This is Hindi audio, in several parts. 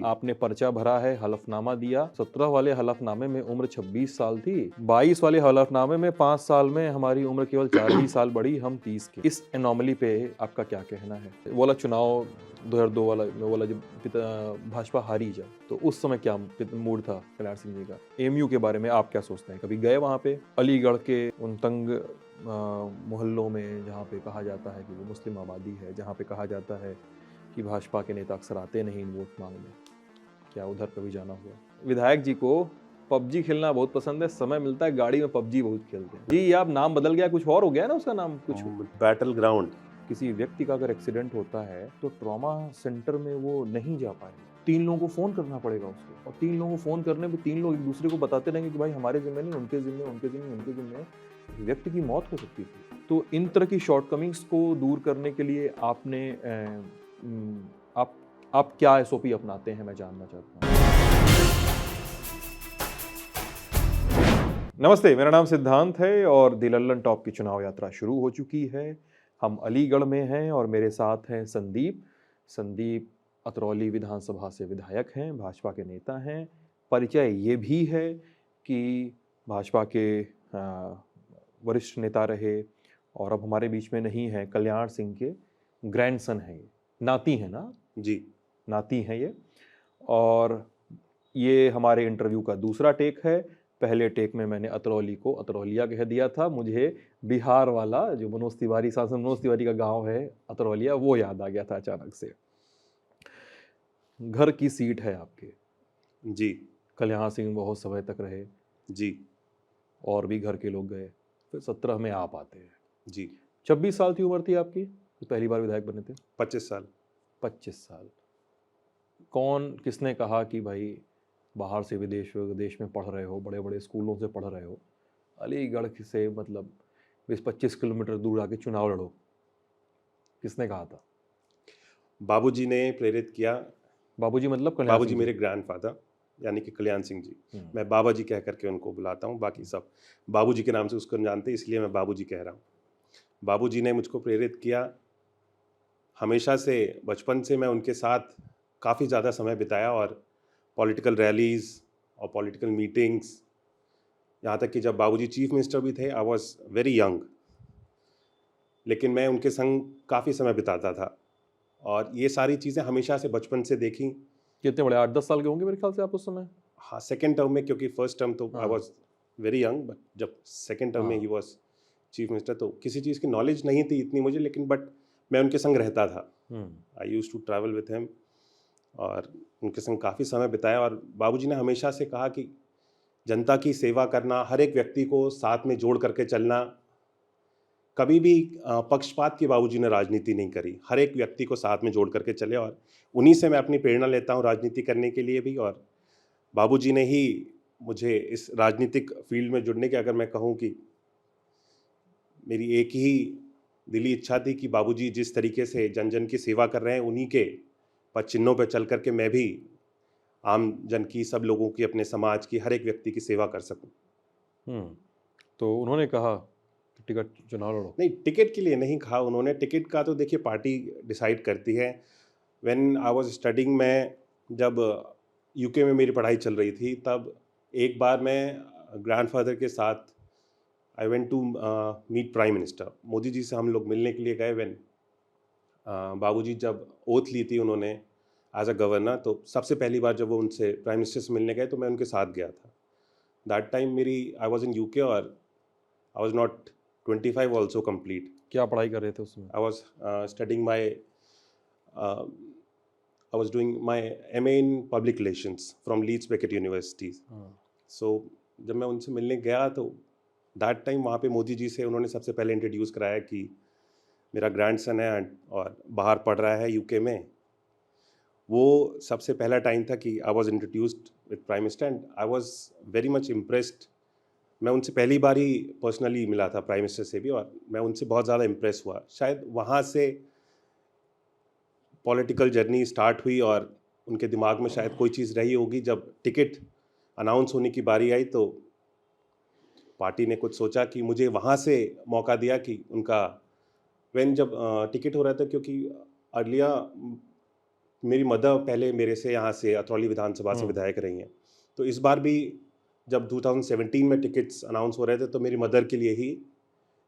आपने पर्चा भरा है, हलफनामा दिया। 17 वाले हलफनामे में उम्र 26 साल थी, 22 वाले हलफनामे में 5 साल में हमारी उम्र केवल 4 ही साल बढ़ी, हम 30 के। इस एनोमली पे आपका क्या कहना है? वो वाला चुनाव 2002 वाला जब भाजपा हारी जब, तो उस समय क्या मूड था कल्याण सिंह जी का? एमयू के बारे में आप क्या सोचते हैं? कभी गए वहाँ पे अलीगढ़ के उन तंग मोहल्लों में जहाँ पे कहा जाता है कि वो मुस्लिम आबादी है, जहाँ पे कहा जाता है कि भाजपा के नेता अक्सर आते नहीं वोट मांगने, क्या उधर कभी जाना हुआ? विधायक जी को पबजी खेलना बहुत पसंद है, समय मिलता है गाड़ी में पबजी बहुत खेलते हैं। जी आप नाम बदल गया, कुछ और हो गया ना उसका नाम, कुछ बैटल ग्राउंड। किसी व्यक्ति का अगर एक्सीडेंट होता है तो ट्रॉमा सेंटर में वो नहीं जा पाएगा, 3 लोगों को फोन करना पड़ेगा उसको, और 3 लोगों को फोन करने पे 3 लोग एक दूसरे को बताते रहेंगे कि भाई हमारे जिम्मे नहीं, उनके जिम्मे, उनके जिम्मे, उनके जिम्मे। व्यक्ति की मौत हो सकती थी। तो इन तरह की शॉर्टकमिंग्स को दूर करने के लिए आपने आप क्या एसओपी अपनाते हैं, मैं जानना चाहता हूँ। नमस्ते, मेरा नाम सिद्धांत है और द लल्लन टॉप की चुनाव यात्रा शुरू हो चुकी है। हम अलीगढ़ में हैं और मेरे साथ हैं संदीप अतरौली विधानसभा से विधायक हैं, भाजपा के नेता हैं। परिचय ये भी है कि भाजपा के वरिष्ठ नेता रहे और अब हमारे बीच में नहीं है, कल्याण सिंह के ग्रैंडसन हैं, ये नाती हैं ना? जी, नाती हैं ये। और ये हमारे इंटरव्यू का दूसरा टेक है। पहले टेक में मैंने अतरौली को अतरौलिया कह दिया था, मुझे बिहार वाला जो मनोज तिवारी, सांसद मनोज तिवारी का गांव है अतरौलिया, वो याद आ गया था अचानक से। घर की सीट है आपके। जी, कल्याण सिंह बहुत समय तक रहे, जी, और भी घर के लोग गए, फिर 17 में आप आते हैं। जी। 26 साल की उम्र थी आपकी तो पहली बार विधायक बने थे? 25 साल। 25 साल। कौन किसने कहा कि भाई बाहर से विदेश में पढ़ रहे हो, बड़े बड़े स्कूलों से पढ़ रहे हो, अलीगढ़ से मतलब 20-25 किलोमीटर दूर आके चुनाव लड़ो, किसने कहा था? बाबूजी ने प्रेरित किया। बाबूजी मतलब कल्याण बाबूजी सिंह जी? मेरे ग्रैंडफादर यानी कि कल्याण सिंह जी। हम्म। मैं बाबा जी कह करके उनको बुलाता हूँ, बाकी सब बाबूजी के नाम से उसको जानते, इसलिए मैं बाबूजी कह रहा हूँ। बाबूजी ने मुझको प्रेरित किया। हमेशा से बचपन से मैं उनके साथ काफ़ी ज़्यादा समय बिताया और पॉलिटिकल रैलीज़ और पॉलिटिकल मीटिंग्स, यहाँ तक कि जब बाबूजी चीफ मिनिस्टर भी थे, आई वॉज वेरी यंग, लेकिन मैं उनके संग काफ़ी समय बिताता था और ये सारी चीज़ें हमेशा से बचपन से देखी। कितने बड़े, 8-10 साल के होंगे मेरे ख्याल से आप उस समय? हाँ, सेकेंड टर्म में, क्योंकि फर्स्ट टर्म तो आई हाँ वाज वेरी यंग, बट जब सेकेंड टर्म में हाँ। ही वाज चीफ मिनिस्टर, तो किसी चीज़ की नॉलेज नहीं थी इतनी मुझे, लेकिन बट मैं उनके संग रहता था। I used to travel with him और उनके संग काफ़ी समय बिताया। और बाबूजी ने हमेशा से कहा कि जनता की सेवा करना, हर एक व्यक्ति को साथ में जोड़ करके चलना। कभी भी पक्षपात की बाबूजी ने राजनीति नहीं करी, हर एक व्यक्ति को साथ में जोड़ करके चले और उन्हीं से मैं अपनी प्रेरणा लेता हूँ राजनीति करने के लिए भी। और बाबूजी ने ही मुझे इस राजनीतिक फील्ड में जुड़ने की, अगर मैं कहूँ कि मेरी एक ही दिली इच्छा थी कि बाबूजी जिस तरीके से जन जन की सेवा कर रहे हैं, उन्हीं के पद चिन्हों पर चल करके मैं भी आम जन की, सब लोगों की, अपने समाज की, हर एक व्यक्ति की सेवा कर सकूं। तो उन्होंने कहा कि टिकट चुनाव लड़ो? नहीं, टिकट के लिए नहीं कहा उन्होंने। टिकट का तो देखिए पार्टी डिसाइड करती है। व्हेन आई वाज स्टडिंग, मैं जब यूके में मेरी पढ़ाई चल रही थी, तब एक बार मैं ग्रैंडफादर के साथ I went to meet prime minister. Modi ji से हम लोग मिलने के लिए गए। व्हेन बाबूजी जब ओथ ली थी उन्होंने एज अ गवर्नर, तो सबसे पहली बार जब वो उनसे प्राइम मिनिस्टर से मिलने गए तो मैं उनके साथ गया था। दैट टाइम मेरी आई वाज इन यूके और I was not 25 also complete. क्या पढ़ाई कर रहे थे उसमें? I was studying uh, I was doing my MA in Public Relations from Leeds Beckett University. So जब मैं उनसे मिलने गया तो दैट टाइम वहाँ पे मोदी जी से उन्होंने सबसे पहले इंट्रोड्यूस कराया कि मेरा ग्रैंडसन है और बाहर पढ़ रहा है यूके में। वो सबसे पहला टाइम था कि I was introduced with prime minister and I was very much impressed. मैं उनसे पहली बार ही पर्सनली मिला था, प्राइम मिनिस्टर से भी, और मैं उनसे बहुत ज़्यादा इम्प्रेस हुआ। शायद वहाँ से पॉलिटिकल जर्नी स्टार्ट हुई और उनके दिमाग में शायद कोई चीज़ रही होगी। जब टिकट अनाउंस होने की बारी आई तो पार्टी ने कुछ सोचा कि मुझे वहाँ से मौका दिया कि उनका जब टिकट हो रहा था, क्योंकि अर्लिया मेरी मदर पहले मेरे से यहाँ से अतरौली विधानसभा से विधायक रही हैं, तो इस बार भी जब 2017 में टिकट्स अनाउंस हो रहे थे तो मेरी मदर के लिए ही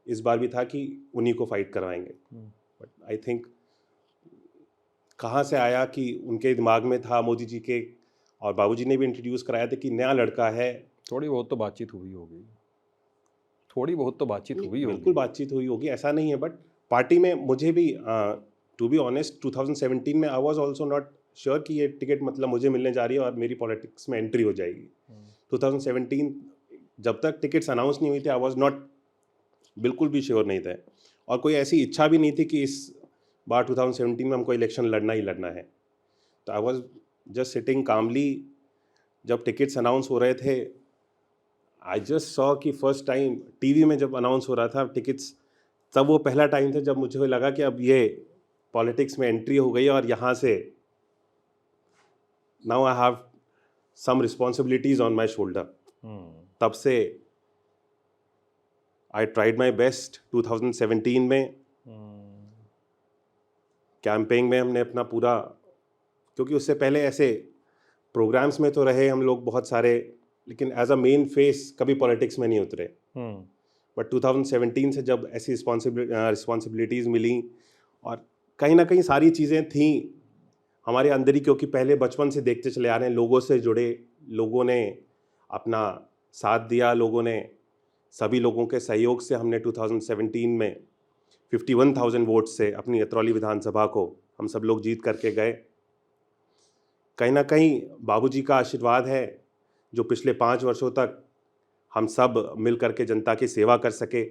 इस बार भी था कि उन्हीं को फाइट करवाएंगे। बट आई थिंक कहाँ से आया कि उनके दिमाग में था मोदी जी के, और बाबूजी ने भी इंट्रोड्यूस कराया था कि नया लड़का है। थोड़ी बहुत तो बातचीत हुई होगी, थोड़ी बहुत तो बातचीत हुई बिल्कुल होगी। बातचीत हुई होगी, ऐसा नहीं है, बट पार्टी में मुझे भी टू बी ऑनेस्ट 2017 में I was also not sure कि ये टिकट मतलब मुझे मिलने जा रही है और मेरी पॉलिटिक्स में एंट्री हो जाएगी। 2017 जब तक टिकट्स अनाउंस नहीं हुई थी आई वाज नॉट, बिल्कुल भी श्योर नहीं थे, और कोई ऐसी इच्छा भी नहीं थी कि इस बार 2017 में हमको इलेक्शन लड़ना ही लड़ना है। तो आई वाज जस्ट सिटिंग कामली। जब टिकट्स अनाउंस हो रहे थे आई जस्ट सॉ कि फर्स्ट टाइम टीवी में जब अनाउंस हो रहा था टिकट्स, तब वो पहला टाइम था जब मुझे लगा कि अब ये पॉलिटिक्स में एंट्री हो गई और यहाँ से now I have some responsibilities on my shoulder. तब से आई ट्राइड माई बेस्ट। 2017 में कैंपेन में हमने अपना पूरा, क्योंकि उससे पहले ऐसे प्रोग्राम्स में तो रहे हम लोग बहुत सारे, लेकिन एज अ मेन फेस कभी पॉलिटिक्स में नहीं उतरे। बट 2017 से जब ऐसी रिस्पॉन्सिबिलिटीज़ मिली और कहीं ना कहीं सारी चीज़ें थी हमारे अंदर ही, क्योंकि पहले बचपन से देखते चले आ रहे हैं, लोगों से जुड़े, लोगों ने अपना साथ दिया, लोगों ने सभी लोगों के सहयोग से हमने 2017 में 51,000 वोट से अपनी अतरौली विधानसभा को हम सब लोग जीत करके गए। कहीं ना कहीं बाबूजी का आशीर्वाद है जो पिछले 5 वर्षों तक हम सब मिल करके जनता की सेवा कर सके।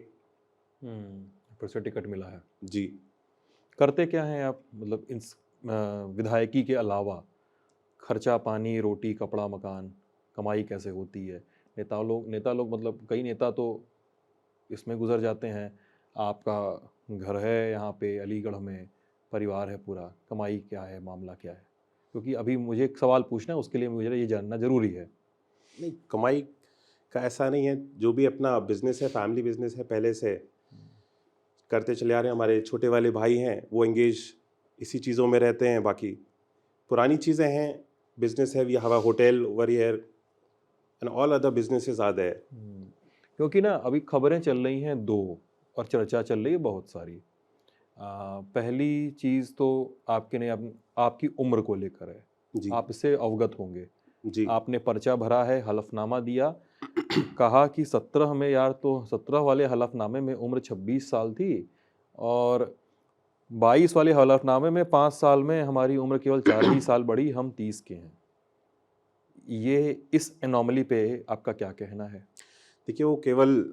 फिर से टिकट मिला है जी। करते क्या हैं आप, मतलब इन विधायकी के अलावा खर्चा पानी रोटी कपड़ा मकान कमाई कैसे होती है? नेता लोग मतलब कई नेता तो इसमें गुजर जाते हैं, आपका घर है यहाँ पे अलीगढ़ में, परिवार है पूरा, कमाई क्या है, मामला क्या है? क्योंकि अभी मुझे एक सवाल पूछना है, उसके लिए मुझे ये जानना ज़रूरी है। नहीं, कमाई का ऐसा नहीं है, जो भी अपना बिजनेस है, फैमिली बिजनेस है, पहले से करते चले आ रहे हैं। हमारे छोटे वाले भाई हैं वो एंगेज इसी चीज़ों में रहते हैं, बाकी पुरानी चीज़ें हैं, बिजनेस है, we have a hotel over here and all other businesses are there. क्योंकि ना अभी खबरें चल रही हैं दो, और चर्चा चल रही है बहुत सारी। पहली चीज़ तो आपकी उम्र को लेकर है, जी आप इससे अवगत होंगे। जी। आपने पर्चा भरा है, हलफनामा दिया, कहा कि 17 में, यार तो 17 वाले हलफनामे में उम्र 26 साल थी और 22 वाले हलफनामे में 5 साल में हमारी उम्र केवल 4 ही साल बढ़ी, हम 30 के हैं। ये इस एनोमली पे आपका क्या कहना है? देखिए, वो केवल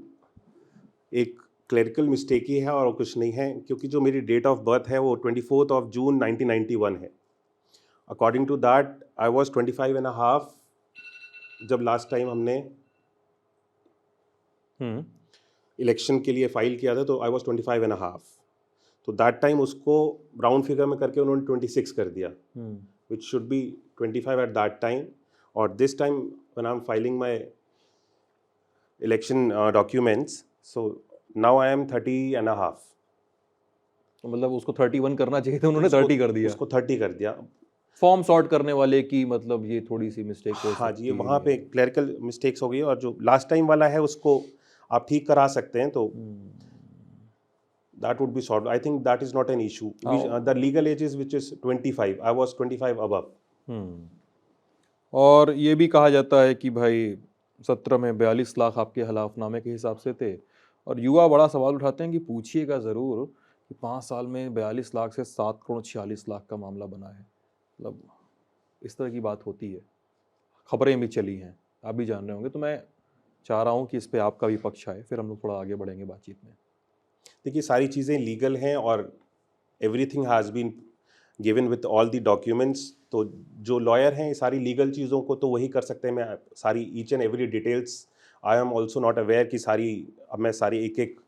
एक क्लरिकल मिस्टेक ही है और कुछ नहीं है, क्योंकि जो मेरी डेट ऑफ बर्थ है वो 24 जून 1991 है। According to that I was 25 and half जब लास्ट टाइम हमने इलेक्शन के लिए फाइल किया था, तो आई वॉज 25 एंड हाफ। तो दैट टाइम उसको राउंड फिगर में करके उन्होंने 26 कर दिया, which should be 25 at that time. और this time when I am filing my election documents, so now I am 30 and half. तो मतलब उसको 31 करना चाहिए था, उन्होंने 30 कर दिया। उसको 30 कर दिया। फॉर्म सॉर्ट करने वाले की मतलब ये थोड़ी सी मिस्टेक हो हाँ जी, सकती ये है। वहाँ पे क्लरिकल मिस्टेक्स हो गई, और जो लास्ट टाइम वाला है उसको आप ठीक करा सकते हैं, तो that would be solved. I think that is not an issue. The legal age is which is 25. I was 25 above. और ये भी कहा जाता है कि भाई 17 में 42 लाख आपके हलफनामे के हिसाब से थे, और युवा बड़ा सवाल उठाते हैं कि पूछिएगा ज़रूर कि 5 साल में 42 लाख से 7 करोड़ 46 लाख का मामला बना है। मतलब इस तरह की बात होती है, खबरें भी चली हैं, आप भी जान रहे होंगे। तो मैं चाह रहा हूँ कि इस पे आपका भी पक्ष आए, फिर हम लोग थोड़ा आगे बढ़ेंगे बातचीत में। देखिए, सारी चीज़ें लीगल हैं और everything has been given with all the documents. तो जो लॉयर हैं सारी लीगल चीज़ों को तो वही कर सकते हैं। मैं सारी each and every details I am also not aware कि सारी, अब मैं सारी एक एक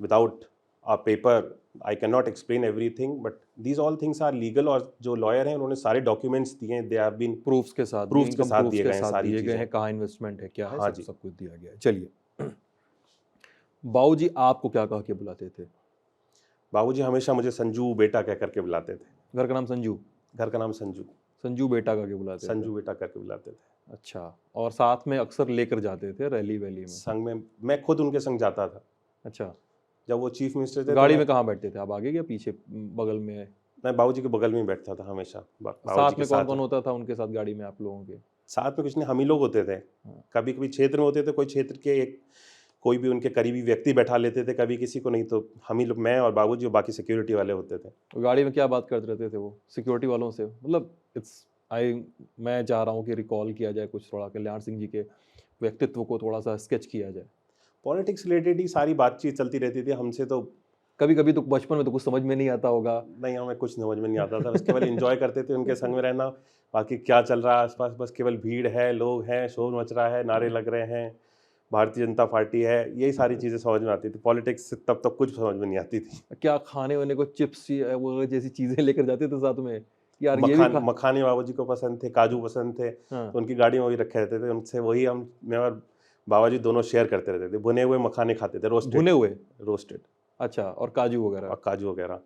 without a paper I can not explain everything, but these all things are legal. और जो लॉयर हैं उन्होंने सारे डॉक्यूमेंट्स दिए हैं, दे हैव बीन प्रूफ्स के साथ, प्रूफ्स के इनकम साथ प्रूफ्स दिए के गए हैं साथ सारी दिए गए चीज़ें। हैं, कहाँ इन्वेस्टमेंट है, क्या है, हाँ सब जी। सब कुछ दिया गया है। चलिए, बाबूजी आपको क्या कह के बुलाते थे? बाबूजी हमेशा मुझे संजू बेटा कह करके बुलाते थे। घर का नाम संजू? घर का नाम संजू, संजू बेटा करके बुलाते थे। संजू बेटा करके बुलाते थे। अच्छा, और साथ में अक्सर लेकर जाते थे रैली वैली में? संग में मैं खुद उनके संग जाता था। अच्छा, जब वो चीफ मिनिस्टर थे तो गाड़ी में कहाँ बैठते थे आप, आगे या पीछे, बगल में? मैं बाबूजी के बगल में ही बैठता था हमेशा, बाबूजी साथ के में कौन साथ। कौन होता था उनके साथ गाड़ी में आप लोगों के? साथ में कुछ नहीं, हम ही लोग होते थे। हाँ। कभी कभी क्षेत्र में होते थे, कोई क्षेत्र के एक कोई भी उनके करीबी व्यक्ति बैठा लेते थे, कभी किसी को, नहीं तो हम ही लोग, मैं और बाबूजी और बाकी सिक्योरिटी वाले होते थे। तो गाड़ी में क्या बात करते रहते थे वो सिक्योरिटी वालों से? मतलब मैं चाह रहा हूँ कि रिकॉल किया जाए कुछ, थोड़ा कल्याण सिंह जी के व्यक्तित्व को थोड़ा सा स्केच किया जाए। पॉलिटिक्स रिलेटेड ही सारी बातचीत चलती रहती थी हमसे। तो कभी कभी तो बचपन में तो कुछ समझ में नहीं आता होगा। नहीं, हमें कुछ समझ में नहीं आता था, बस केवल एंजॉय करते थे उनके संग में रहना। बाकी क्या चल रहा है आसपास, बस केवल भीड़ है, लोग हैं, शोर मच रहा है, नारे लग रहे हैं, भारतीय जनता पार्टी है, यही सारी चीज़ें समझ में आती थी। पॉलिटिक्स तब तक कुछ समझ में नहीं आती थी। क्या खाने वाने को चिप्स वो जैसी चीजें लेकर जाते थे साथ में, यार ये भी खा? मखाने बाबूजी को पसंद थे, काजू पसंद थे, हाँ। तो उनकी गाड़ी में वही रखे रहते थे, उनसे वही मैं और बाबा जी दोनों शेयर करते रहते थे। भुने हुए मखाने खाते थे, भुने हुए? रोस्टेड। अच्छा, और काजू वगैरह? और काजू वगैरह।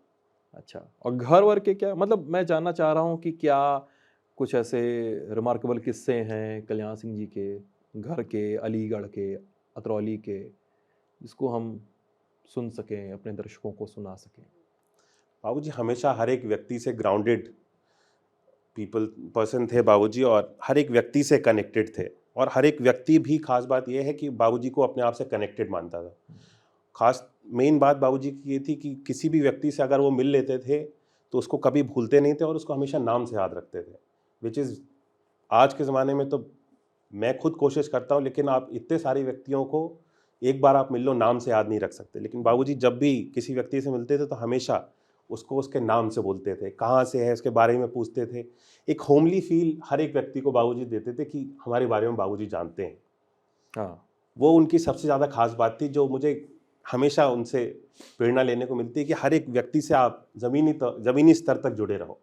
अच्छा, और घर वर के क्या, मतलब मैं जानना चाह रहा हूँ कि क्या कुछ ऐसे रिमार्केबल किस्से हैं कल्याण सिंह जी के घर के, अलीगढ़ के, अतरौली के, जिसको हम सुन सकें, अपने दर्शकों को सुना सकें? बाबूजी हमेशा हर एक व्यक्ति से ग्राउंडेड पर्सन थे बाबूजी, और हर एक व्यक्ति से कनेक्टेड थे। और हर एक व्यक्ति भी, खास बात यह है कि बाबूजी को अपने आप से कनेक्टेड मानता था। खास मेन बात बाबूजी की ये थी कि किसी भी व्यक्ति से अगर वो मिल लेते थे तो उसको कभी भूलते नहीं थे और उसको हमेशा नाम से याद रखते थे। विच इज़ आज के ज़माने में तो मैं खुद कोशिश करता हूँ, लेकिन आप इतने सारे व्यक्तियों को एक बार आप मिल लो, नाम से याद नहीं रख सकते। लेकिन बाबूजी जब भी किसी व्यक्ति से मिलते थे तो हमेशा उसको उसके नाम से बोलते थे, कहाँ से है उसके बारे में पूछते थे। एक होमली फील हर एक व्यक्ति को बाबूजी देते थे कि हमारे बारे में बाबूजी जानते हैं। हाँ। वो उनकी सबसे ज़्यादा खास बात थी, जो मुझे हमेशा उनसे प्रेरणा लेने को मिलती है, कि हर एक व्यक्ति से आप ज़मीनी स्तर तक जुड़े रहो।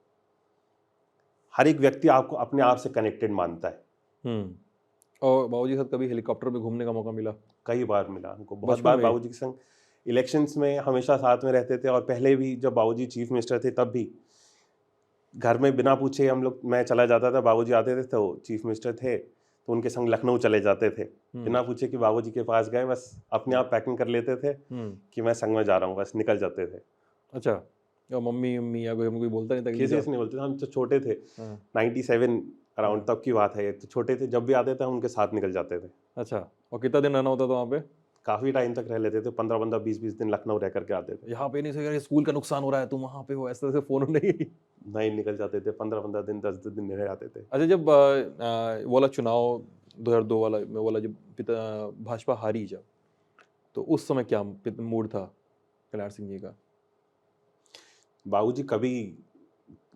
हर एक व्यक्ति आपको अपने आप से कनेक्टेड मानता है। और बाबूजी के साथ कभी हेलीकॉप्टर में घूमने का मौका मिला? कई बार मिला हमको, बहुत बचपन बार में? बाबूजी के संग इलेक्शंस में हमेशा साथ में रहते थे। और पहले भी जब बाबूजी चीफ मिनिस्टर थे तब भी घर में बिना पूछे हम लोग, मैं चला जाता था, बाबूजी आते थे तो चीफ मिनिस्टर थे तो उनके संग लखनऊ चले जाते थे, बिना पूछे कि बाबूजी के पास गए, बस अपने आप पैकिंग कर लेते थे कि मैं संग में जा रहा हूँ, बस निकल जाते थे। अच्छा, या मम्मी मम्मी या कोई बोलता नहीं था कि किसी जाओ? से नहीं बोलते थे, हम तो छोटे थे, हाँ। 97 अराउंड तब की बात है, तो छोटे थे, जब भी आते थे हम उनके साथ निकल जाते थे। अच्छा, और कितना दिन रहना होता था वहाँ पे? काफ़ी टाइम तक रह लेते थे, 15-15 20-20 दिन लखनऊ रह करके आते थे। यहाँ पे नहीं सर, ये स्कूल का नुकसान हो रहा है, तुम वहाँ पे हो, ऐसे ऐसे फोन नहीं? नहीं, निकल जाते थे, 15-15 दिन 10-10 दिन रह जाते थे। अच्छा, जब वो वाला चुनाव 2002 वाला, वो वाला जब भाजपा हारी जब, तो उस समय क्या मूड था कल्याण सिंह जी का? बाबूजी कभी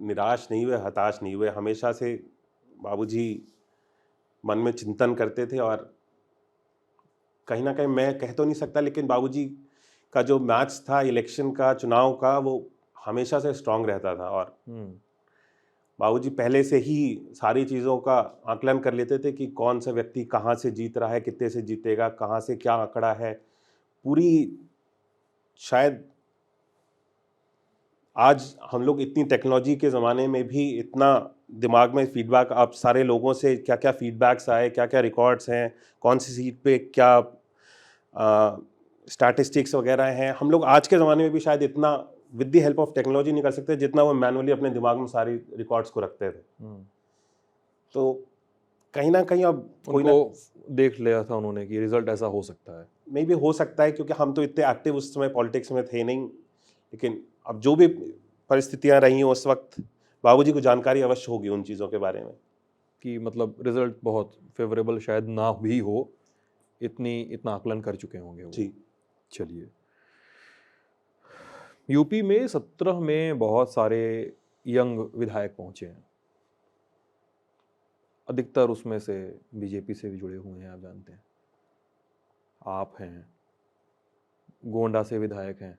निराश नहीं हुए, हताश नहीं हुए, हमेशा से बाबूजी मन में चिंतन करते थे। और कहीं ना कहीं मैं कह तो नहीं सकता, लेकिन बाबूजी का जो मैच था इलेक्शन का, चुनाव का, वो हमेशा से स्ट्रांग रहता था। और बाबूजी पहले से ही सारी चीज़ों का आकलन कर लेते थे कि कौन सा व्यक्ति कहाँ से जीत रहा है, कितने से जीतेगा, कहाँ से क्या आंकड़ा है। पूरी, शायद आज हम लोग इतनी टेक्नोलॉजी के ज़माने में भी इतना दिमाग में फीडबैक, आप सारे लोगों से क्या क्या फीडबैक्स आए, क्या क्या रिकॉर्ड्स हैं, कौन सी सीट पे क्या स्टैटिस्टिक्स वगैरह हैं, हम लोग आज के ज़माने में भी शायद इतना with the help of technology नहीं कर सकते जितना वो मैनुअली अपने दिमाग में सारी रिकॉर्ड्स को रखते थे। तो कहीं ना कहीं अब कोई ना देख लिया था उन्होंने कि रिजल्ट ऐसा हो सकता है, मे भी हो सकता है, क्योंकि हम तो इतने एक्टिव उस समय पॉलिटिक्स में थे नहीं। लेकिन अब जो भी परिस्थितियां रही हैं उस वक्त, बाबूजी को जानकारी अवश्य होगी उन चीज़ों के बारे में, कि मतलब रिजल्ट बहुत फेवरेबल शायद ना भी हो, इतना आकलन कर चुके होंगे वो। जी। चलिए, यूपी में 17 में बहुत सारे यंग विधायक पहुंचे हैं, अधिकतर उसमें से बीजेपी से भी जुड़े हुए हैं, आप जानते हैं। आप हैं, गोंडा से विधायक हैं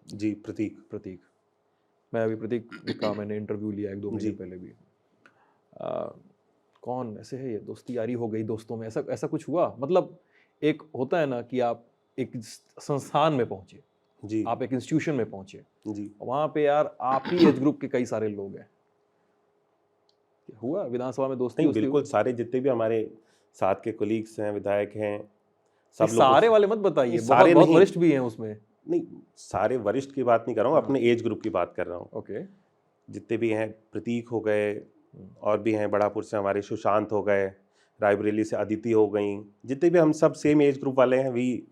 जी, प्रतीक। मैं अभी प्रतीक का मैंने इंटरव्यू लिया 1-2 महीने जी। पहले भी। कौन ऐसे है, ये दोस्ती यारी हो गई दोस्तों में, ऐसा कुछ हुआ? मतलब एक होता है ना कि आप एक संस्थान में पहुंचे, जी। आप एक इंस्टीट्यूशन में पहुंचे, जी। वहाँ पे यार आप ही एज ग्रुप के कई सारे लोग हैं, हुआ विधानसभा में दोस्ती नहीं, वोस्ती बिल्कुल हुई? सारे जितने भी हमारे साथ के कोलीग्स हैं, विधायक हैं, सब नहीं, लोगों सारे से वाले मत बताइए, नहीं, बहुत सारे बहुत नहीं। वरिष्ठ भी हैं उसमें। नहीं, सारे वरिष्ठ की बात नहीं कर रहा हूँ, हाँ। अपने एज ग्रुप की बात कर रहा हूँ। ओके। जितने भी हैं, प्रतीक हो गए, और भी हैं बड़ापुर से हमारे सुशांत हो गए, रायबरेली से अदिति हो गई, जितने भी हम सब सेम एज ग्रुप वाले हैं। वी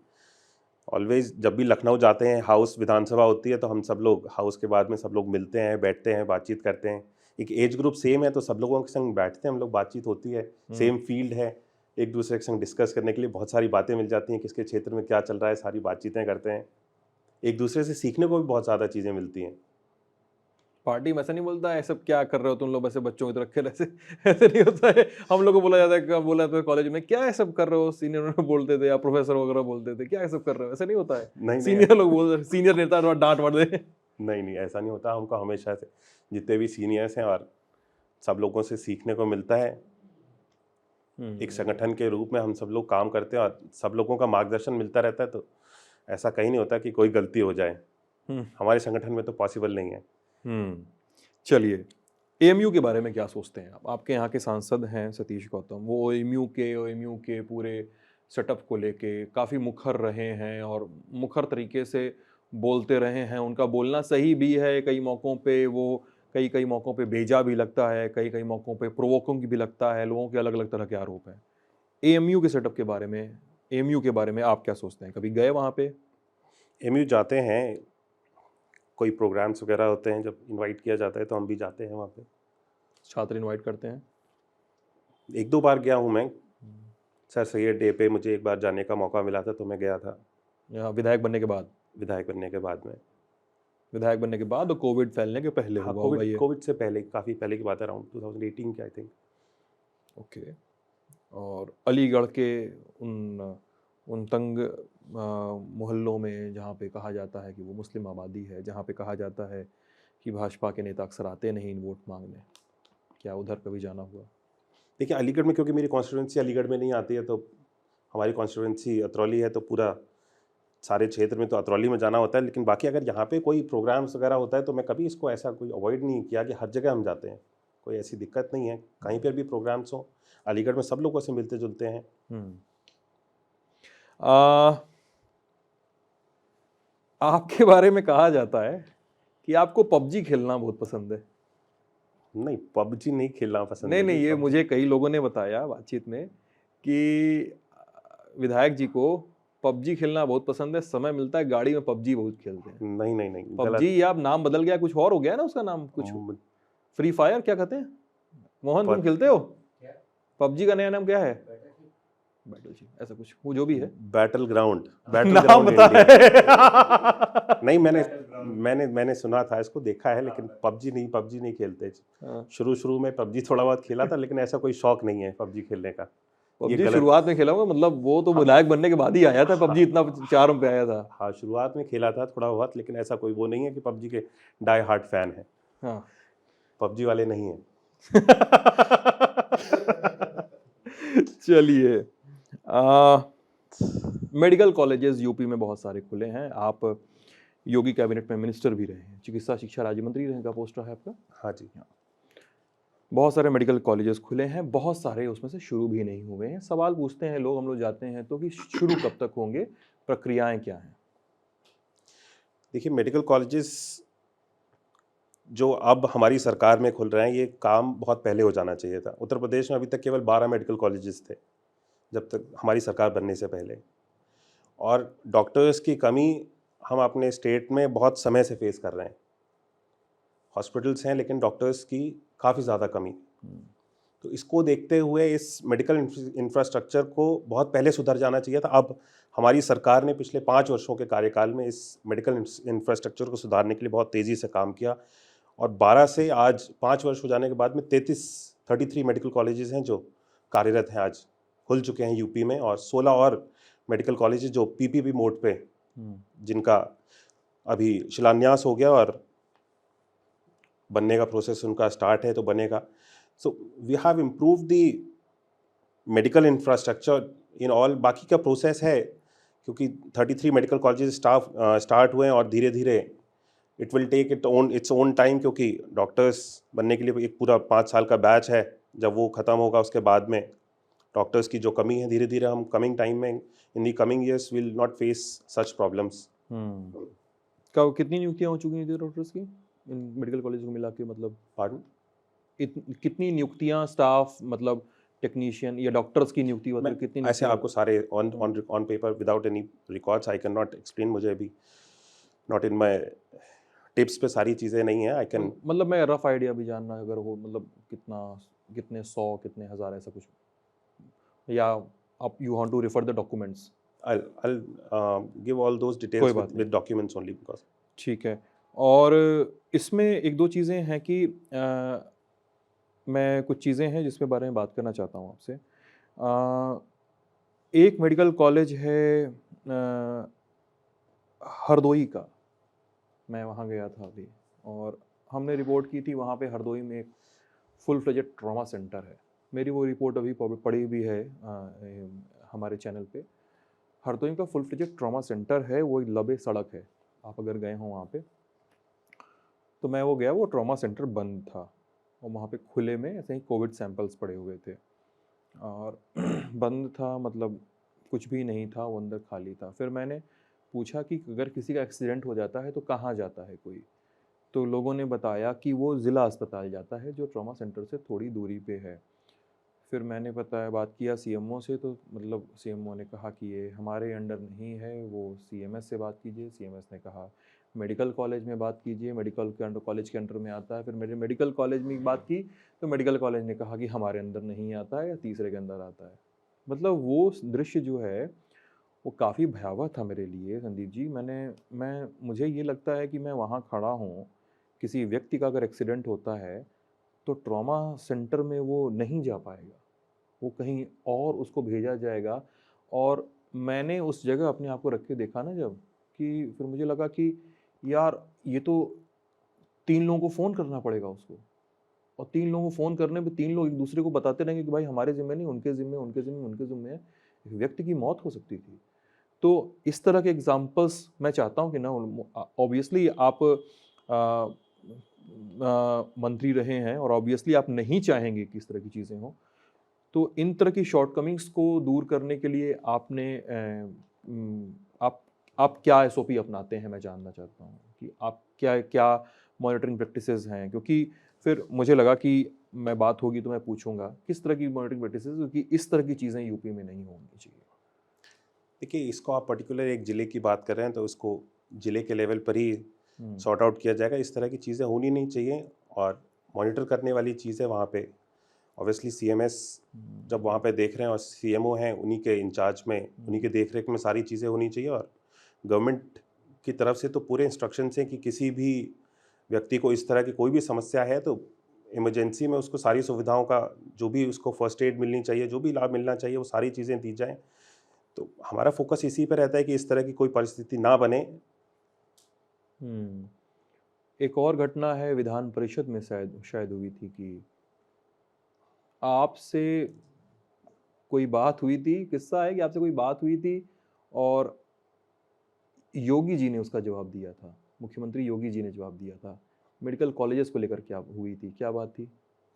ऑलवेज जब भी लखनऊ जाते हैं, हाउस विधानसभा होती है, तो हम सब लोग हाउस के बाद में सब लोग मिलते हैं, बैठते हैं, बातचीत करते हैं। एक एज ग्रुप सेम है तो सब लोगों के संग बैठते हैं हम लोग, बातचीत होती है, सेम फील्ड है, एक दूसरे के संग डिस्कस करने के लिए बहुत सारी बातें मिल जाती हैं, किसके क्षेत्र में क्या चल रहा है, सारी बातचीतें करते हैं। एक दूसरे से सीखने को भी बहुत ज़्यादा चीज़ें मिलती हैं। पार्टी में ऐसा नहीं बोलता है सब क्या कर रहे हो तुम लोग ऐसे बच्चों की तरह खेल, ऐसे ऐसे नहीं होता है? हम लोग को बोला जाता है, क्या बोला जाता है कॉलेज में, क्या ये सब कर रहे हो, सीनियर बोलते थे या प्रोफेसर वगैरह बोलते थे, क्या ये सब कर रहे हो, ऐसा नहीं होता है? नहीं, सीनियर लोग बोल, सीनियर नेता थोड़ा डांट वाट दे। नहीं, नहीं, ऐसा नहीं होता। हमको हमेशा से जितने भी सीनियर्स हैं और सब लोगों से सीखने को मिलता है। एक संगठन के रूप में हम सब लोग काम करते हैं और सब लोगों का मार्गदर्शन मिलता रहता है, तो ऐसा कहीं नहीं होता कि कोई गलती हो जाए। हमारे संगठन में तो पॉसिबल नहीं है। चलिए, एएमयू के बारे में क्या सोचते हैं आप? आपके यहाँ के सांसद हैं सतीश गौतम, वो एएमयू के पूरे सेटअप को लेके काफ़ी मुखर रहे हैं और मुखर तरीके से बोलते रहे हैं। उनका बोलना सही भी है, कई मौक़ों पे वो कई मौक़ों पे बेजा भी लगता है, कई मौक़ों पे प्रोवोकिंग भी लगता है, लोगों के अलग-अलग तरह के आरोप हैं। एएमयू के सेटअप के बारे में, एएमयू के बारे में आप क्या सोचते हैं? कभी गए वहाँ पे? एमयू जाते हैं, कोई प्रोग्राम्स वगैरह होते हैं, जब इनवाइट किया जाता है तो हम भी जाते हैं वहाँ पे। छात्र इनवाइट करते हैं? 1-2 बार गया हूँ मैं। सर सैयद डे पे मुझे एक बार जाने का मौका मिला था, तो मैं गया था। या विधायक बनने के बाद? विधायक बनने के बाद में। विधायक बनने के बाद और कोविड फैलने के पहले हाँ, हुआ होगा ये? कोविड से पहले, काफ़ी पहले की बात है, अराउंड 2018 की आई थिंक। ओके। और अलीगढ़ के उन तंग मोहल्लों में जहाँ पे कहा जाता है कि वो मुस्लिम आबादी है, जहाँ पे कहा जाता है कि भाजपा के नेता अक्सर आते नहीं इन वोट मांगने, क्या उधर कभी जाना हुआ? देखिए, अलीगढ़ में क्योंकि मेरी कॉन्स्टिट्यूंसी अलीगढ़ में नहीं आती है, तो हमारी कॉन्स्टिट्यूंसी अतरौली है, तो पूरा सारे क्षेत्र में तो अतरौली में जाना होता है। लेकिन बाकी अगर यहाँ पे कोई प्रोग्राम्स वगैरह होता है, तो मैं कभी इसको ऐसा कोई अवॉइड नहीं किया कि हर जगह हम जाते हैं। कोई ऐसी दिक्कत नहीं है, कहीं पर भी प्रोग्राम्स हो, अलीगढ़ में सब लोगों से मिलते जुलते हैं। आपके बारे में कहा जाता है कि आपको पबजी खेलना बहुत पसंद है। नहीं, पबजी नहीं खेलना पसंद नहीं है। नहीं, ये मुझे कई लोगों ने बताया बातचीत में कि विधायक जी को पबजी खेलना बहुत पसंद है, समय मिलता है गाड़ी में पबजी बहुत खेलते हैं। नहीं, नहीं, नहीं, पबजी या अब नाम बदल गया, कुछ और हो गया ना उसका नाम, कुछ फ्री फायर क्या कहते हैं? मोहन तुम खेलते हो? पबजी का नया नाम क्या है? बैटलशीप, ऐसा कुछ, वो जो भी है। बैटल ग्राउंड नाम बता है। नहीं, मैंने सुना था, इसको देखा है, लेकिन पबजी नहीं खेलते। शुरू में पबजी थोड़ा बहुत खेला था, लेकिन ऐसा कोई शौक नहीं है पबजी खेलने का। पबजी शुरुआत में खेला होगा, मतलब वो तो विधायक बनने के बाद ही आया था पबजी, इतना चारों पे आया था। हाँ, शुरुआत में खेला था थोड़ा बहुत, लेकिन ऐसा कोई वो नहीं है कि पबजी के डाई हार्ड फैन है। हाँ, पबजी वाले नहीं है। चलिए, मेडिकल कॉलेजेस यूपी में बहुत सारे खुले हैं। आप योगी कैबिनेट में मिनिस्टर भी रहे हैं, चिकित्सा शिक्षा राज्य मंत्री रहने का पोस्ट है आपका। हाँ जी। बहुत सारे मेडिकल कॉलेजेस खुले हैं, बहुत सारे उसमें से शुरू भी नहीं हुए हैं। सवाल पूछते हैं लोग, हम लोग जाते हैं तो कि शुरू कब तक होंगे, प्रक्रियाएं क्या हैं? देखिए, मेडिकल कॉलेजेस जो अब हमारी सरकार में खुल रहे हैं, ये काम बहुत पहले हो जाना चाहिए था। उत्तर प्रदेश में अभी तक केवल 12 मेडिकल कॉलेजेस थे जब तक हमारी सरकार बनने से पहले, और डॉक्टर्स की कमी हम अपने स्टेट में बहुत समय से फेस कर रहे हैं। हॉस्पिटल्स हैं, लेकिन डॉक्टर्स की काफ़ी ज़्यादा कमी। तो इसको देखते हुए इस मेडिकल इंफ्रास्ट्रक्चर को बहुत पहले सुधर जाना चाहिए था। अब हमारी सरकार ने पिछले 5 वर्षों के कार्यकाल में इस मेडिकल इंफ्रास्ट्रक्चर को सुधारने के लिए बहुत तेज़ी से काम किया, और 12 से आज 5 वर्ष हो जाने के बाद में 33 मेडिकल कॉलेजेस हैं जो कार्यरत हैं, आज खुल चुके हैं यूपी में, और 16 और मेडिकल कॉलेजेस जो पीपीपी मोड पे, जिनका अभी शिलान्यास हो गया और बनने का प्रोसेस उनका स्टार्ट है, तो बनेगा। So we have improve the medical infrastructure in all. बाकी का प्रोसेस है, क्योंकि 33 मेडिकल कॉलेजेस स्टार्ट हुए हैं, और धीरे धीरे it will take its own time, क्योंकि डॉक्टर्स बनने के लिए एक पूरा 5 साल का बैच है। जब वो ख़त्म होगा उसके बाद में डॉक्टर्स की जो कमी है, धीरे धीरे हम कमिंग टाइम में in the coming years will not face such problems. कब कितनी नियुक्तियां हो चुकी हैं डॉक्टर्स की इन मेडिकल कॉलेज को मिला के, मतलब पार्डन? कितनी नियुक्तियां स्टाफ, मतलब टेक्नीशियन या डॉक्टर्स की नियुक्ति मैं मतलब कितनी ऐसे नियुक्तियां आपको सारे on paper without any records I can not explain, मुझे अभी नॉट इन माय टिप्स पे सारी चीज़ें नहीं है। आई कैन मतलब मैं रफ आइडिया भी जानना अगर हो, मतलब कितना, कितने सौ कितने हज़ार ऐसा कुछ, या आप you want to refer the documents? I'll give all those कोई details बात नहीं, with documents only because ठीक है। और इसमें एक दो चीज़ें हैं कि मैं कुछ चीज़ें हैं जिसके बारे में बात करना चाहता हूँ आपसे। एक मेडिकल कॉलेज है हरदोई का, मैं वहाँ गया था अभी, और हमने रिपोर्ट की थी वहाँ पे हरदोई में एक फुल फ्लेजेड ट्रॉमा सेंटर है। मेरी वो रिपोर्ट अभी पड़ी भी है हमारे चैनल पे। हरदोई का फुल फ्लेजेड ट्रॉमा सेंटर है, वो एक लबे सड़क है, आप अगर गए हों वहाँ पे तो। मैं वो गया, वो ट्रॉमा सेंटर बंद था और वहाँ पे खुले में ऐसे ही कोविड सैंपल्स पड़े हुए थे और बंद था, मतलब कुछ भी नहीं था, वो अंदर खाली था। फिर मैंने पूछा कि अगर किसी का एक्सीडेंट हो जाता है तो कहाँ जाता है कोई, तो लोगों ने बताया कि वो ज़िला अस्पताल जाता है जो ट्रॉमा सेंटर से थोड़ी दूरी पे है। फिर मैंने बात किया सीएमओ से, तो मतलब सीएमओ ने कहा कि ये हमारे अंडर नहीं है, वो सीएमएस से बात कीजिए। सीएमएस ने कहा मेडिकल कॉलेज में बात कीजिए, मेडिकल के अंडर, कॉलेज के अंडर में आता है। फिर मेरे मेडिकल कॉलेज में बात की तो मेडिकल कॉलेज ने कहा कि हमारे अंदर नहीं आता है या तीसरे के अंदर आता है। मतलब वो दृश्य जो है वो काफ़ी भयावह था मेरे लिए संदीप जी। मुझे ये लगता है कि मैं वहाँ खड़ा हूँ, किसी व्यक्ति का अगर एक्सीडेंट होता है तो ट्रॉमा सेंटर में वो नहीं जा पाएगा, वो कहीं और उसको भेजा जाएगा। और मैंने उस जगह अपने आप को रख के देखा ना जब, कि फिर मुझे लगा कि यार ये तो 3 लोगों को फ़ोन करना पड़ेगा उसको, और 3 लोगों को फ़ोन करने पे 3 लोग एक दूसरे को बताते रहेंगे कि भाई हमारे ज़िम्मे नहीं, उनके ज़िम्मे, उनके ज़िम्मे, उनके ज़िम्मे है। एक व्यक्ति की मौत हो सकती थी। तो इस तरह के एग्ज़ाम्पल्स मैं चाहता हूँ कि ना, ऑब्वियसली आप मंत्री रहे हैं और ऑब्वियसली आप नहीं चाहेंगे कि इस तरह की चीज़ें हों। तो इन तरह की शॉर्टकमिंग्स को दूर करने के लिए आप क्या एसओपी अपनाते हैं, मैं जानना चाहता हूँ कि आप क्या क्या मॉनिटरिंग प्रैक्टिसेस हैं, क्योंकि फिर मुझे लगा कि मैं बात होगी तो मैं पूछूंगा किस तरह की मॉनिटरिंग प्रैक्टिसेस, क्योंकि इस तरह की चीज़ें यूपी में नहीं होनी चाहिए। देखिए, इसको आप पर्टिकुलर एक ज़िले की बात कर रहे हैं तो इसको ज़िले के लेवल पर ही हम्म, सॉर्ट आउट किया जाएगा। इस तरह की चीज़ें होनी नहीं चाहिए। और मॉनिटर करने वाली चीज़ें वहाँ पे ऑब्वियसली सीएमएस जब वहाँ पे देख रहे हैं और सीएमओ हैं, उन्हीं के इंचार्ज में, उन्हीं के देख रेख में सारी चीज़ें होनी चाहिए। और गवर्नमेंट की तरफ से तो पूरे इंस्ट्रक्शंस हैं कि किसी भी व्यक्ति को इस तरह की कोई भी समस्या है तो इमरजेंसी में उसको सारी सुविधाओं का, जो भी उसको फर्स्ट एड मिलनी चाहिए, जो भी लाभ मिलना चाहिए, वो सारी चीज़ें दी जाएँ। तो हमारा फोकस इसी पे रहता है कि इस तरह की कोई परिस्थिति ना बने। हम्म। एक और घटना है विधान परिषद में, शायद शायद हुई थी कि आपसे कोई बात हुई थी, किस्सा है कि आपसे कोई बात हुई थी और योगी जी ने उसका जवाब दिया था, मुख्यमंत्री योगी जी ने जवाब दिया था। मेडिकल कॉलेजेस को लेकर क्या हुई थी, क्या बात थी?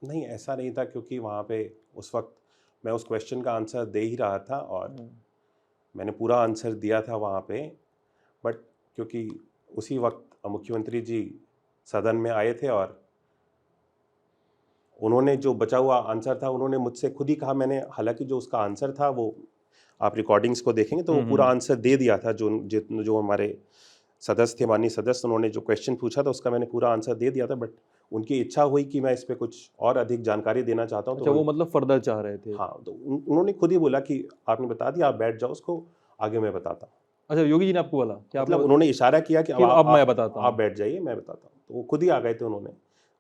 नहीं, ऐसा नहीं था क्योंकि वहाँ पे उस वक्त मैं उस क्वेश्चन का आंसर दे ही रहा था और हम्म, मैंने पूरा आंसर दिया था वहाँ पे। बट क्योंकि उसी वक्त मुख्यमंत्री जी सदन में आए थे और उन्होंने जो बचा हुआ आंसर था उन्होंने मुझसे खुद ही कहा। मैंने हालांकि जो उसका आंसर था वो आप रिकॉर्डिंग्स को देखेंगे तो वो पूरा आंसर दे दिया था। जो हमारे सदस्य थे, माननीय सदस्य, उन्होंने जो क्वेश्चन पूछा था उसका मैंने पूरा आंसर दे दिया था। बट उनकी इच्छा हुई कि मैं इस पे कुछ और अधिक जानकारी देना चाहता हूँ तो अच्छा, वो मतलब फर्दर चाह रहे थे? हाँ, तो उन्होंने खुद ही बोला कि आपने बता दिया, आप बैठ जाओ, उसको आगे मैं बताता हूँ। अच्छा, योगी जी ने आपको बोला कि आपने मतलब उन्होंने इशारा किया कि कि अब मैं बताता आप हूँ? बैठ जाइए, मैं बताता हूँ। तो वो खुद ही आ गए थे, उन्होंने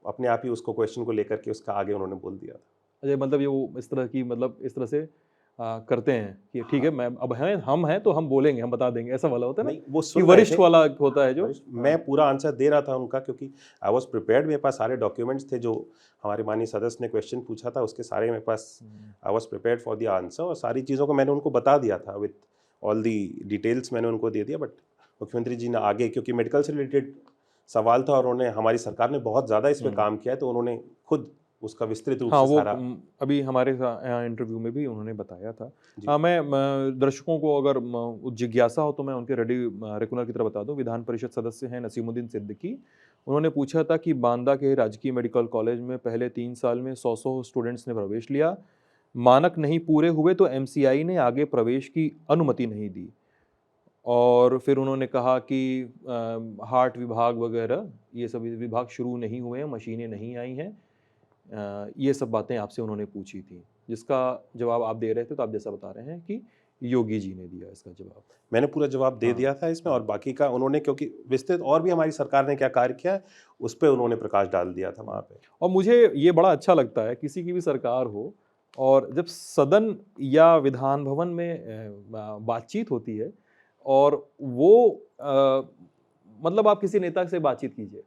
अपने आप ही उसको क्वेश्चन को लेकर के उसका आगे उन्होंने बोल दिया था। अच्छा, मतलब ये वो इस तरह की, मतलब इस तरह से करते हैं कि ठीक हाँ, है, मैं अब हैं, हम हैं तो हम बोलेंगे, हम बता देंगे, ऐसा वाला होता है ना, नहीं वो कि सुन रहे वरिष्ठ थे। वाला होता है जो। वरिष्ठ, हाँ। मैं पूरा आंसर दे रहा था उनका क्योंकि आई वाज प्रिपेयर्ड। मेरे पास सारे डॉक्यूमेंट्स थे जो हमारे माननीय सदस्य ने क्वेश्चन पूछा था, उसके सारे मेरे पास, I was prepared for the answer और सारी चीज़ों को मैंने उनको बता दिया था विद ऑल दी डिटेल्स मैंने उनको दे दिया। बट मुख्यमंत्री जी ने आगे, क्योंकि मेडिकल से रिलेटेड सवाल था और उन्होंने, हमारी सरकार ने बहुत ज़्यादा इस पर काम किया है, तो उन्होंने खुद उसका विस्तृत रूप हाँ, से वो सारा। अभी हमारे यहाँ इंटरव्यू में भी उन्होंने बताया था। जी। मैं दर्शकों को अगर जिज्ञासा हो तो मैं उनके रेगुलर की तरह बता दूं। विधान परिषद सदस्य हैं नसीमुद्दीन सिद्दीकी। उन्होंने पूछा था कि बांदा के राजकीय मेडिकल कॉलेज में पहले 3 साल में 100 स्टूडेंट्स ने प्रवेश लिया। मानक नहीं पूरे हुए तो एमसीआई ने आगे प्रवेश की अनुमति नहीं दी। और फिर उन्होंने कहा कि हार्ट विभाग वगैरह ये सभी विभाग शुरू नहीं हुए हैं, मशीनें नहीं आई हैं। ये सब बातें आपसे उन्होंने पूछी थी, जिसका जवाब आप दे रहे थे, तो आप जैसा बता रहे हैं कि योगी जी ने दिया इसका जवाब। मैंने पूरा जवाब दे हाँ, दिया था इसमें, हाँ। और बाकी का उन्होंने, क्योंकि विस्तृत और भी हमारी सरकार ने क्या कार्य किया है, उस पे उन्होंने प्रकाश डाल दिया था वहाँ पे। और मुझे ये बड़ा अच्छा लगता है, किसी की भी सरकार हो और जब सदन या विधान भवन में बातचीत होती है और वो मतलब आप किसी नेता से बातचीत कीजिए,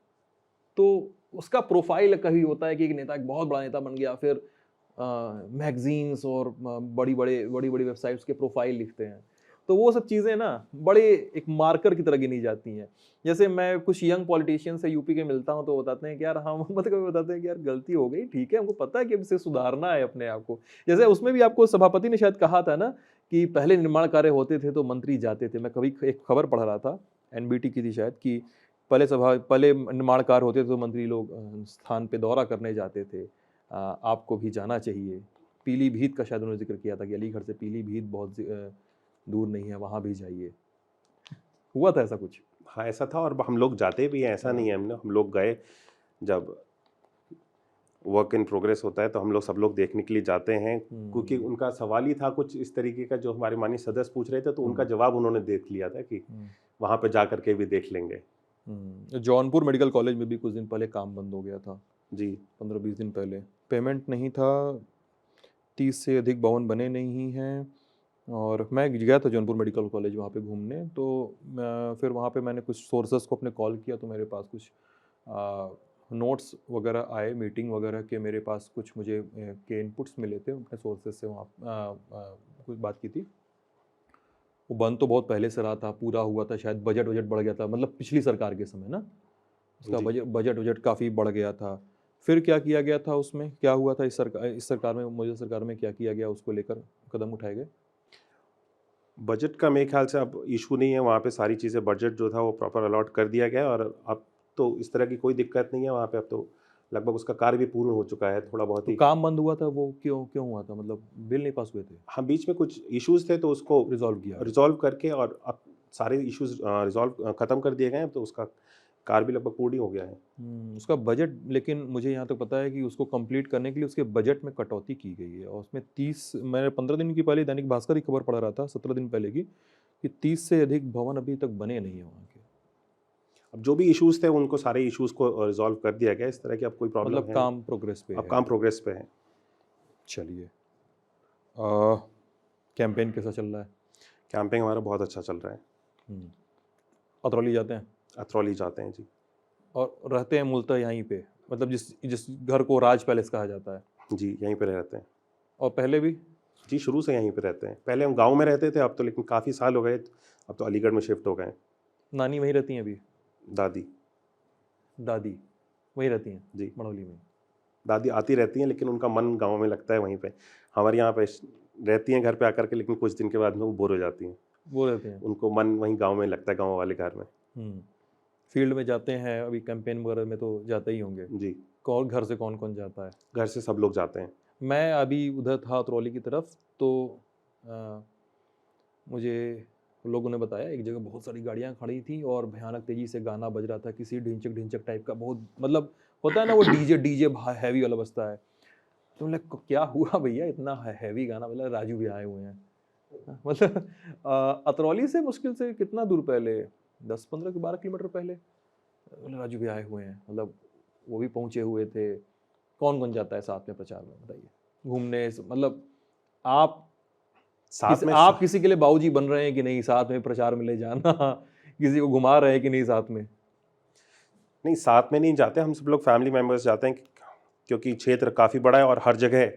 तो उसका प्रोफाइल कभी होता है कि एक नेता एक बहुत बड़ा नेता बन गया, फिर मैगजीन्स और बड़ी-बड़ी वेबसाइट्स के प्रोफाइल लिखते हैं। तो वो सब चीज़ें ना बड़े एक मार्कर की तरह गिनी जाती हैं। जैसे मैं कुछ यंग पॉलिटिशियन से यूपी के मिलता हूँ, तो बताते हैं कि यार हम मतलब कभी बताते हैं कि यार गलती हो गई, ठीक है, हमको पता है कि अब इसे सुधारना है अपने आप को। जैसे उसमें भी आपको सभापति ने शायद कहा था ना कि पहले निर्माण कार्य होते थे तो मंत्री जाते थे। मैं कभी एक खबर पढ़ रहा था, एनबीटी की थी शायद, कि पहले निर्माण कार्य होते थे तो मंत्री लोग स्थान पे दौरा करने जाते थे। आपको भी जाना चाहिए। पीलीभीत का शायद उन्होंने ज़िक्र किया था कि अलीगढ़ से पीलीभीत बहुत दूर नहीं है, वहाँ भी जाइए। हुआ था ऐसा कुछ? हाँ, ऐसा था, और हम लोग जाते भी हैं, ऐसा नहीं है। हम लोग गए, जब वर्क इन प्रोग्रेस होता है तो हम लोग सब लोग देखने के लिए जाते हैं, क्योंकि उनका सवाल ही था कुछ इस तरीके का जो हमारे माननीय सदस्य पूछ रहे थे, तो उनका जवाब उन्होंने देख लिया था कि वहाँ पे जा करके भी देख लेंगे। जौनपुर मेडिकल कॉलेज में भी कुछ दिन पहले काम बंद हो गया था। जी। 15-20 दिन पहले। पेमेंट नहीं था, 30 से अधिक भवन बने नहीं हैं। और मैं गया था जौनपुर मेडिकल कॉलेज वहाँ पे घूमने, तो फिर वहाँ पे मैंने कुछ सोर्सेस को अपने कॉल किया, तो मेरे पास कुछ नोट्स वगैरह आए मीटिंग वगैरह के, मेरे पास कुछ मुझे के इनपुट्स मिले थे अपने सोर्सेस से। वहाँ कुछ बात की थी। वो बंद तो बहुत पहले से रहा था, पूरा हुआ था शायद, बजट बढ़ गया था, मतलब पिछली सरकार के समय ना, उसका बजट काफ़ी बढ़ गया था। फिर क्या किया गया था उसमें, क्या हुआ था इस सरकार में, मौजूदा सरकार में क्या किया गया, उसको लेकर कदम उठाए गए? बजट का मेरे ख्याल से अब इशू नहीं है वहाँ पे, सारी चीज़ें बजट जो था वो प्रॉपर अलॉट कर दिया गया है, और अब तो इस तरह की कोई दिक्कत नहीं है वहाँ पे। अब तो लगभग उसका कार्य भी पूर्ण हो चुका है, थोड़ा बहुत तो ही। काम बंद हुआ था वो क्यों हुआ था, मतलब बिल नहीं पास हुए थे? हाँ, बीच में कुछ इश्यूज थे, तो उसको रिजॉल्व रिजॉल्व करके, और अब सारे इश्यूज रिजॉल्व ख़त्म कर दिए गए हैं, तो उसका कार्य भी लगभग पूर्ण ही हो गया है। उसका बजट, लेकिन मुझे यहाँ तक पता है कि उसको कंप्लीट करने के लिए उसके बजट में कटौती की गई है, और उसमें 30, मैं 15 दिन की पहले दैनिक भास्कर की खबर पढ़ रहा था 17 दिन पहले की, कि 30 से अधिक भवन अभी तक बने नहीं है वहाँ के। अब जो भी इश्यूज थे उनको, सारे इश्यूज को रिजॉल्व कर दिया गया, इस तरह की अब कोई प्रॉब्लम मतलब है काम प्रोग्रेस पे नहीं। है। अब काम प्रोग्रेस पे है। चलिए, कैंपेन कैसा चल रहा है? कैंपेन हमारा बहुत अच्छा चल रहा है। अतरौली जाते हैं अतरौली जाते हैं जी। और रहते हैं मूलतः यहीं पे, मतलब जिस घर को राज पैलेस कहा जाता है? जी, यहीं पे रहते हैं। और पहले भी? जी, शुरू से यहीं पे रहते हैं। पहले हम गाँव में रहते थे, अब तो लेकिन काफ़ी साल हो गए, अब तो अलीगढ़ में शिफ्ट हो गए हैं। नानी वहीं रहती हैं अभी? दादी। दादी वहीं रहती हैं जी। मढ़ौली में? दादी आती रहती हैं, लेकिन उनका मन गाँव में लगता है वहीं पे। हमारे यहाँ पे रहती हैं घर पे आकर के, लेकिन कुछ दिन के बाद में वो बोर हो जाती हैं। वो रहते हैं? उनको मन वहीं गाँव में लगता है, गाँव वाले घर में। फील्ड में जाते हैं अभी, कैंपेन वगैरह में तो जाते ही होंगे? जी। कौन घर से कौन जाता है? घर से सब लोग जाते हैं। मैं अभी उधर था अतरौली की तरफ, तो मुझे लोगों ने बताया एक जगह बहुत सारी गाड़ियां खड़ी थी और भयानक तेजी से गाना बज रहा था, किसी ढिंचक टाइप का, बहुत मतलब होता है ना वो डीजे हैवी वाला बजता है। तो मैं क्या हुआ भैया, इतना हैवी गाना, मतलब राजू भी आए हुए हैं। मतलब अतरौली से मुश्किल से कितना दूर पहले, 10-15 के 12 किलोमीटर पहले राजू भी आए हुए हैं, मतलब वो भी पहुंचे हुए थे। कौन जाता है साथ में प्रचार में, बताइए, घूमने, मतलब आप साथ में आप किसी के लिए बाबूजी बन रहे हैं कि नहीं, साथ में प्रचार में ले जाना, किसी को घुमा रहे हैं कि नहीं साथ में? नहीं, साथ में नहीं जाते, हम सब लोग फैमिली मेम्बर्स जाते हैं, क्योंकि क्षेत्र काफ़ी बड़ा है और हर जगह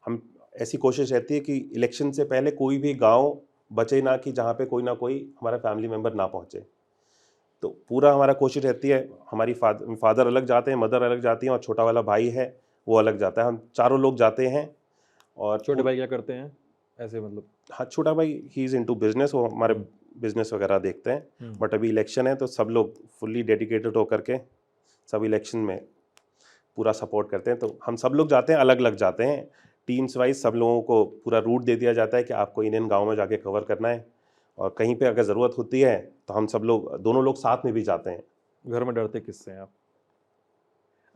हम, ऐसी कोशिश रहती है कि इलेक्शन से पहले कोई भी गांव बचे ना कि जहां पे कोई ना कोई हमारा फैमिली मेम्बर ना पहुंचे। तो पूरा हमारा कोशिश रहती है, हमारी फादर अलग जाते हैं, मदर अलग जाती हैं, और छोटा वाला भाई है, वो अलग जाता है। हम चारों लोग जाते हैं। और छोटे भाई क्या करते हैं ऐसे मतलब? हाँ, छोटा भाई ही इज़ इनटू बिजनेस, वो हमारे बिजनेस वगैरह देखते हैं। बट अभी इलेक्शन है तो सब लोग फुल्ली डेडिकेटेड होकर के सब इलेक्शन में पूरा सपोर्ट करते हैं। तो हम सब लोग जाते हैं, अलग अलग जाते हैं, टीम्स वाइज सब लोगों को पूरा रूट दे दिया जाता है कि आपको इन गाँव में जाके कवर करना है। और कहीं पे अगर ज़रूरत होती है तो हम सब लोग, दोनों लोग साथ में भी जाते हैं। घर में डरते किससे हैं आप?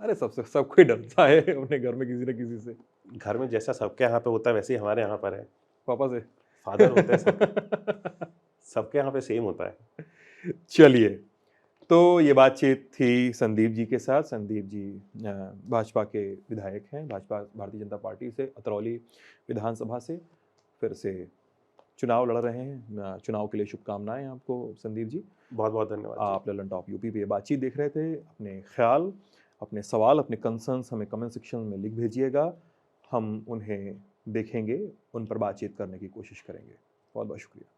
अरे सब कोई डरता है अपने घर में किसी न किसी से। घर में जैसा सबके यहाँ पे होता है वैसे ही हमारे यहाँ पर है। पापा से? फादर होते हैं सबके यहाँ पे सेम होता है। चलिए, तो ये बातचीत थी संदीप जी के साथ। संदीप जी भाजपा के विधायक हैं, भाजपा भारतीय जनता पार्टी से अतरौली विधानसभा से फिर से चुनाव लड़ रहे हैं। चुनाव के लिए शुभकामनाएं आपको संदीप जी। बहुत बहुत धन्यवाद जी। आप ललन टॉप यूपी पे ये बातचीत देख रहे थे। अपने ख्याल, अपने सवाल, अपने कंसर्न्स हमें कमेंट सेक्शन में लिख भेजिएगा। हम उन्हें देखेंगे, उन पर बातचीत करने की कोशिश करेंगे। बहुत बहुत शुक्रिया।